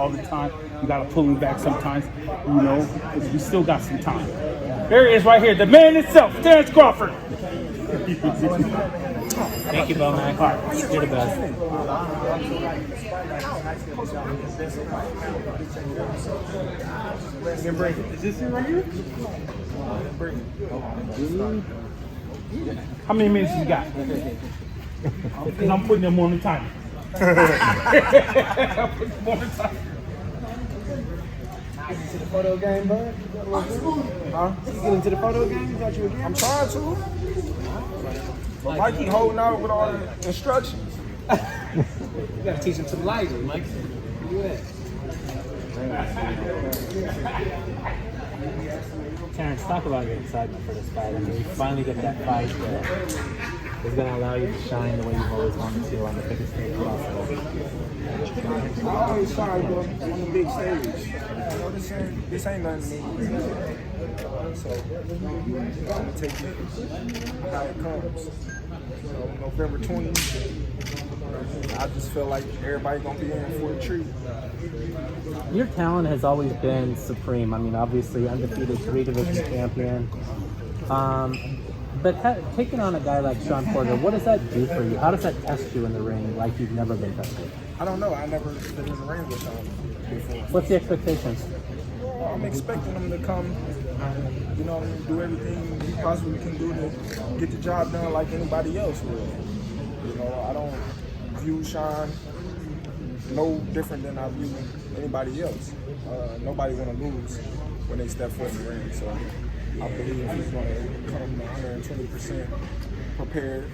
all the time. You got to pull him back sometimes, you know, because we still got some time. There he is right here, the man himself, Terence Crawford. Thank you, Bomac. All right. You're the best. Is this it right here? How many minutes you got? Because I'm putting them on the timer. I'm putting them on the timer. You into the photo game, bud? Huh? You get into the photo game? You got you again? I'm trying to. But Mikey holding out with all the instructions. You gotta teach him some lighting, Mike. Do that. Terence, talk about your excitement for this fight. I mean, you finally get that fight that is going to allow you to shine the way you've always wanted to on the biggest stage possible. I always try to go on the big stage. You know, this ain't nothing to me. So I'm gonna take it how it comes. So November 20th, I just feel like everybody gonna be in for a treat. Your talent has always been supreme. I mean, obviously undefeated 3-division champion. But taking on a guy like Shawn Porter, what does that do for you? How does that test you in the ring like you've never been tested? I don't know. I never been in the ring with Shawn before. What's the expectations? Well, I'm expecting him to come, you know, do everything he possibly can do to get the job done like anybody else will. You know, I don't view Shawn no different than I view anybody else. Nobody want to lose when they step foot in the ring. So I believe he's going to come 120% prepared,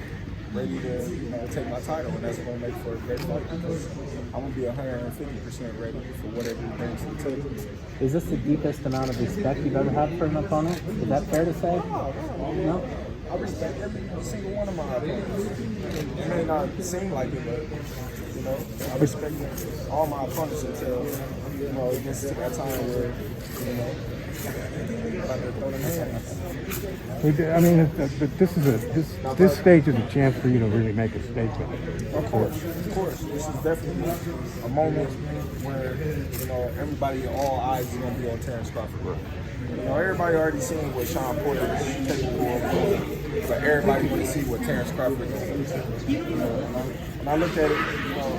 ready to, you know, take my title, and that's going to make for a great fight because I'm going to be 150% ready for whatever he brings to the table. Is this the deepest amount of respect you've ever had for an opponent? Is that fair to say? No? I respect every single one of my opponents. It may not seem like it, but, you know, I respect all my opponents until, you know, it gets to that time where, you know, I mean, this stage is a chance for you to really make a statement. Of course. This is definitely a moment where, you know, everybody, all eyes are going to be on Terence Crawford. You know, everybody already seen what Shawn Porter is capable of doing, but everybody want to see what Terence Crawford is doing. You know, when I look at it, you know,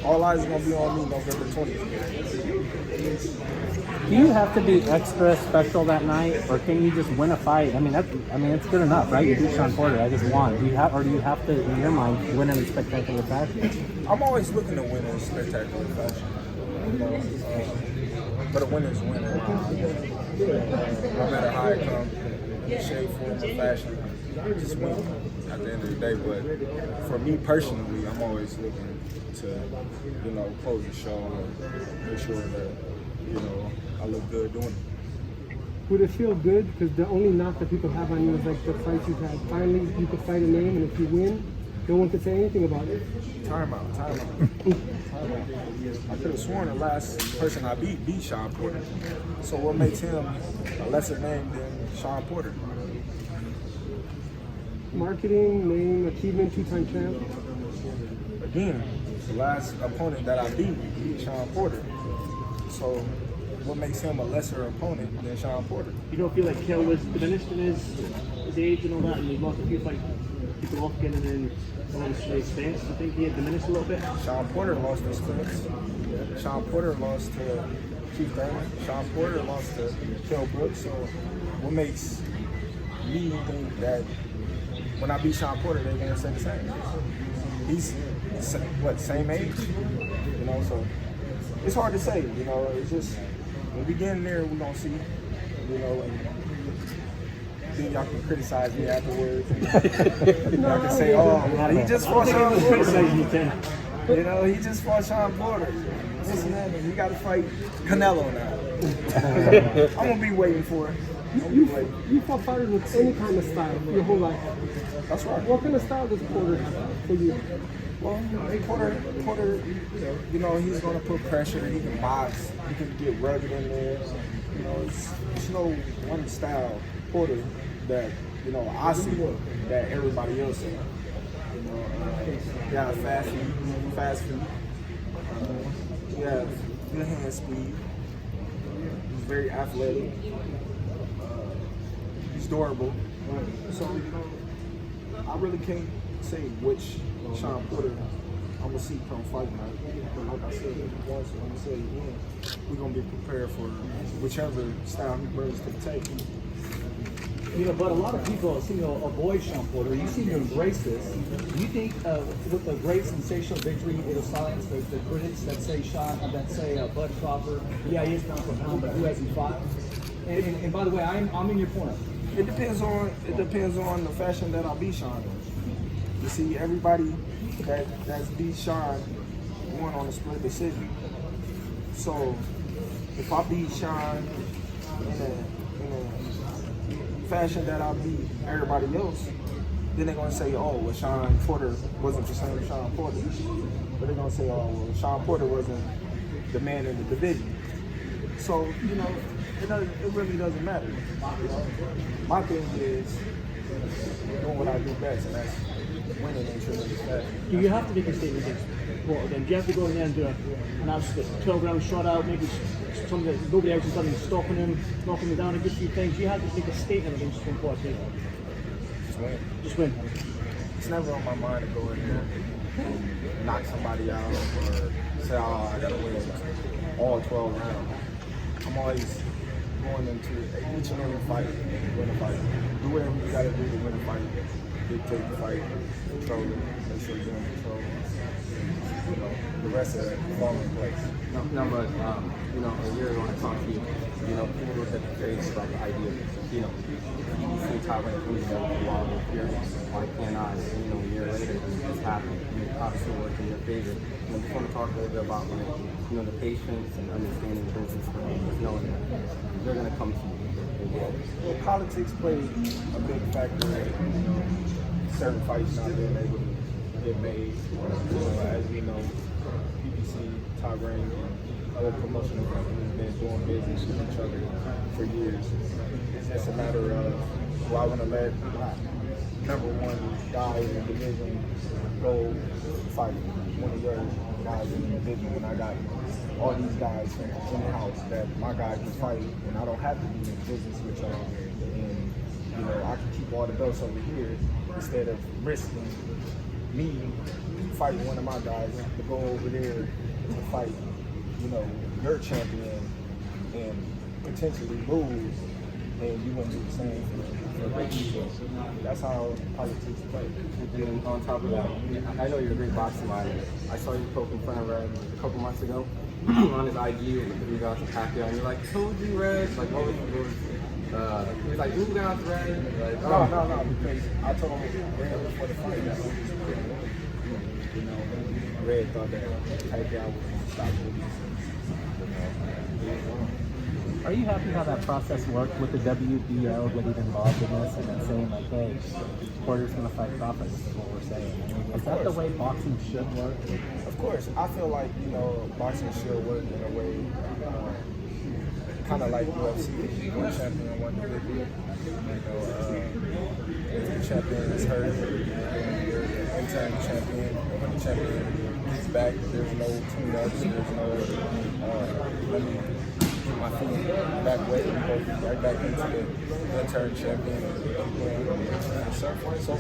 all eyes are going to be on me November 20th. Do you have to be extra special that night, or can you just win a fight? I mean, it's good enough, right? You beat Shawn Porter. I just won. Do you have to, in your mind, win in a spectacular fashion? I'm always looking to win in a spectacular fashion. You know, but a winner's a winner. No matter how it comes, in shape, form, or fashion, just win at the end of the day. But for me personally, I'm always looking to, you know, close the show and make sure that, you know, I look good doing it. Would it feel good? Because the only knock that people have on you is like the fights you've had. Finally, you could fight a name, and if you win, no one could say anything about it. Time out. I could have sworn the last person I beat Shawn Porter. So what makes him a lesser name than Shawn Porter? Marketing, name, achievement, 2-time champ. Again, the last opponent that I beat Shawn Porter. So what makes him a lesser opponent than Shawn Porter? You don't feel like Kel was diminished in his age and all that, and he lost a few fights, people off getting in all his experience? I think he had diminished a little bit. Shawn Porter lost his experience. Shawn Porter lost to Keith Thurman. Shawn Porter lost to Kell Brooks. So what makes me think that when I beat Shawn Porter, they're going to say the same? He's, what, same age? You know, so it's hard to say, you know. It's just, when we get in there, we're going to see, you know, and then y'all can criticize me afterwards. Y'all can say, oh, he just fought Shawn Porter. You know, he just fought Shawn Porter. This and that, and he got to fight Canelo now. I'm going to be waiting for it. You fought fighters with any kind of style your whole life. That's right. What kind of style does Porter have for you? Well, Porter, you know, he's going to put pressure. He can box. He can get rugged in there. You know, it's no one style Porter that, you know, I see that everybody else see. You know, got fast feet. He has good hand speed. He's very athletic. He's durable. So, you know, I really can't say which Shawn Porter I'm gonna see come fight night. But like I said once, I'm gonna say it again, we're gonna be prepared for whichever style he brings to the table. You know, but a lot of people seem to avoid Shawn Porter. You seem to embrace this. Do you think with a great sensational victory, it'll silence the critics that say Bud Crawford, yeah, he is pound for pound, but who hasn't fought? And by the way, I'm in your corner. It depends on the fashion that I beat Shawn in. You see, everybody that's beat Shawn won on a split decision. So if I beat Shawn in a fashion that I beat everybody else, then they're gonna say, oh, well, Shawn Porter wasn't the same Shawn Porter. But they're gonna say, oh, well, Shawn Porter wasn't the man in the division. So, you know, it really doesn't matter. You know? My thing is doing what I do best, and that's winning in tremendous fashion. Do you have to make a statement against Porter then? Do you have to go in there and do an absolute 12-round shutout, maybe something that nobody else has done, stopping him, knocking him down, a good few things? Do you have to make a statement against Shawn Porter? Just win. Just win. It's never on my mind to go in there and knock somebody out or say, oh, I gotta win all 12 rounds. I'm always going into each and every fight, win a fight. Do whatever you gotta do to win a fight. Dictate the fight, control it, make sure you're in control. You know, the rest of it fall in place. No, but you know, a year ago when I talked to you, you know, people looked at the face about the idea of, you know, you see Tyrone losing a lot of appearance, why can't I? And, you know, a year later, it's happened. I mean, obviously worked in your favor. You know, just want to talk a little bit about, like, you know, the patience and understanding the business for knowing that they're going to come to you. Well, politics plays a big factor in, you know, certain fights not being able to get made. You know, as we know, PPC, Tyrone, and other promotional companies been doing business with each other for years. It's just a matter of, well, I want to let number one guy in the division go fight one of your guys in the division when I got all these guys in the house that my guy can fight, and I don't have to be in business with y'all. And, you know, I can keep all the belts over here instead of risking me fighting one of my guys to go over there to fight, you know, your champion and potentially lose, and you wouldn't do the same for Ricky. So that's how politics play. And on top of that, I know you're a great boxing fighter. I saw you poking fun of Red a couple months ago on his IG with the guys in Pacquiao, and you're like, told you, Red. Like, what was he was like, move down to Red. Like, No, because I told him Red before the fight that you know, Red thought that Pacquiao was going to stop him. Are you happy how that process worked with the WBO getting involved in this and then saying, like, hey, Porter's going to fight Crawford? This is what we're saying. I mean, is that the way boxing should work? Of course. I feel like, you know, boxing should work in a way kind of like UFC. One champion, one division. You know, if the champion is hurt, you're the interim champion. When the champion gets back, there's no tune-ups, there's no, let me get my feet back way and go right back into the interim champion and so forth.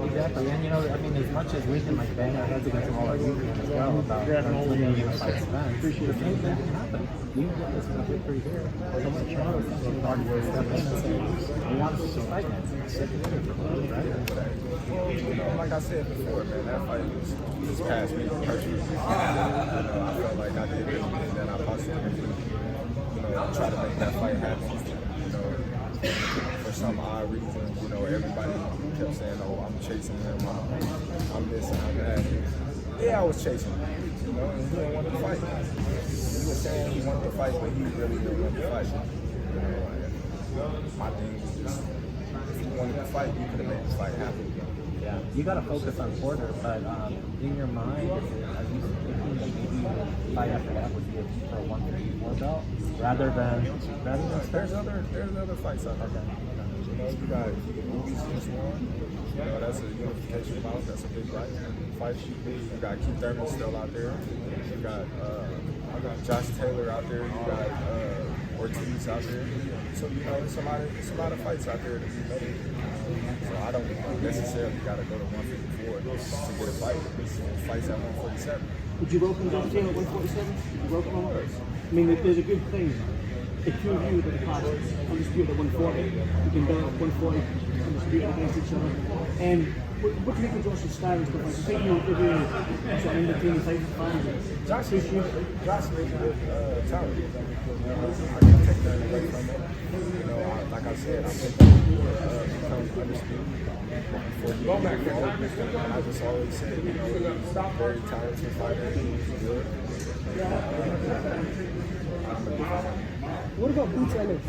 Exactly, and you know, I mean, as much as we can like bang our heads against the wall, you can as well about limiting the fight Spence. The same thing can happen. You get this victory here. Someone tries to step in and say, we want to fight man. Sit together for a little, right? You know, like I said before, man, that fight was past me personally. You know, I felt like I did everything that I possibly could do. You know, try to make that fight happen. You know, for some odd reason, you know, everybody kept saying, oh, I'm chasing him, I'm this and I'm that. Yeah, I was chasing him, you know, and he didn't want to fight. He was saying he wanted to fight, but he really didn't want to fight. You know, and my thing was just, if he wanted to fight, you could have made the fight happen. Yeah, you got to focus on Porter, but in your mind, are you thinking that maybe the fight after that would be for a 154 belt rather than there's other fights out there. You know, you got Movies just won. You know, that's a unification bout. That's a big fight. You got Keith Thurman still out there. You got I got Josh Taylor out there. You got Ortiz out there. So you know, it's a lot of fights out there to be made. So I don't necessarily got to go to 154 to get a fight. It's fights at 147. Would you welcome Josh Taylor at 147? Would you welcome him? I mean, there's a good thing. If two of you with the past undisputed at 140, you can go at 140 undisputed against each other. And what do you think of Josh's style and stuff like that? I think you're doing sort of in between the types of fans. Josh is a good talent. I can't take that away from him. You know, like I said, I think become undisputed before you go back there. I just always said, you know, he's a very talented fighter. He's good. What about Boots Ennis?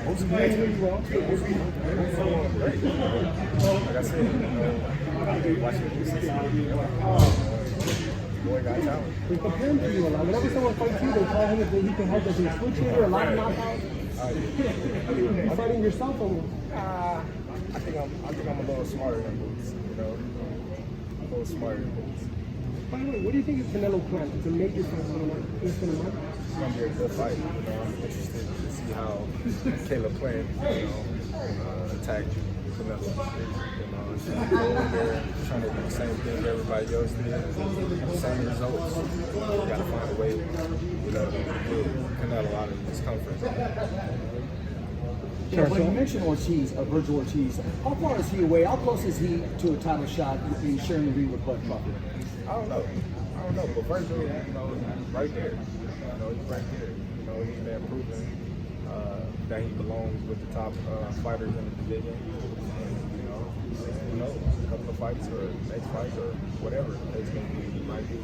Boots playing really well. Boots doing great. Like I said, you know, watching Boots, boy got talent. They compare him to you a lot. Whenever someone fights you, they call him if he can help as a switch hitter, a lot of knockouts. You're fighting yourself almost. I think I'm a little smarter than Boots. You know, a little smarter than Boots. By the way, what do you think of Canelo plan? It's a major fight coming up. It's going to win. It's gonna be a good fight. You know, I'm interested to see how Caleb Plant, attack Canelo. You know, go in there trying to do the same thing everybody else did, same results. You gotta find a way, you know, to get Canelo out of discomfort. Yeah, but you mentioned Ortiz, Virgil Ortiz. How far is he away? How close is he to a title shot in sharing the ring with Bud Crawford? I don't know, but Virgil, you know, right there. You know, he's right there. You know, he's been proven that he belongs with the top fighters in the division. And, you know, who knows, a couple of fights or next fight or whatever it's going to be, he might be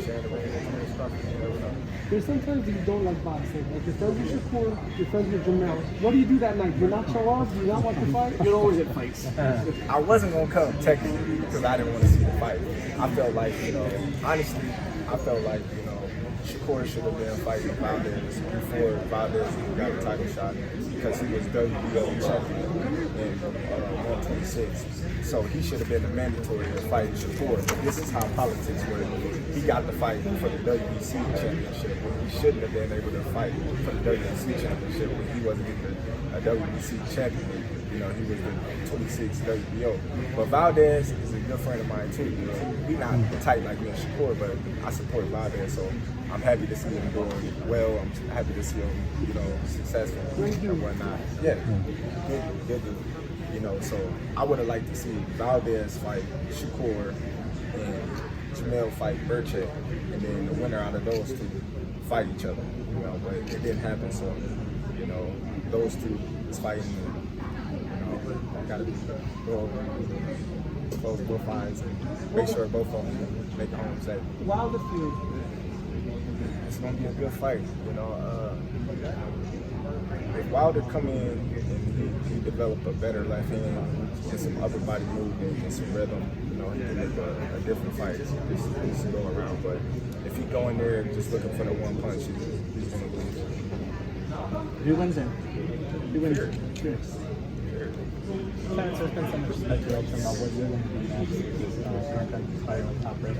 sharing the ring with Terence Crawford. You never know. There's sometimes you don't like boxing. Like you're friends with Shakur, you're friends with Jamel. What do you do that night? Do you not show up? Do you not want to fight? You're always at fights. I wasn't going to come technically because I didn't want to see the fight. I felt like, you know, honestly, I felt like, you know, Shakur should have been fighting Valdez before Valdez even got a title shot because he was WBO champion in 126. So he should have been the mandatory to fight Shakur. But this is how politics work. He got the fight for the WBC championship when he shouldn't have been able to fight for the WBC championship when he wasn't even a WBC champion. You know, he was the 26 WBO. But Valdez is a good friend of mine too. You know, we not tight like me and Shakur, but I support Valdez, so I'm happy to see him doing well. I'm happy to see him, you know, successful and whatnot. Yeah, good. You know, so I would have liked to see Valdez fight Shakur and Jamel fight Burchett, and then the winner out of those two fight each other. You know, but it didn't happen. So, you know, those two is fighting. Got to close both eyes and make sure both of them make it home safe. Wilder feud. It's going to be a good fight, you know. If Wilder come in and he develop a better left hand and some upper body movement and some rhythm, you know, he can make a different fight this go around. But if he go in there just looking for the one punch, he's going to lose. Who wins then? Who wins? Sure. Terence, there's been so much speculation about what you're going to be next. Current fighting with top rank.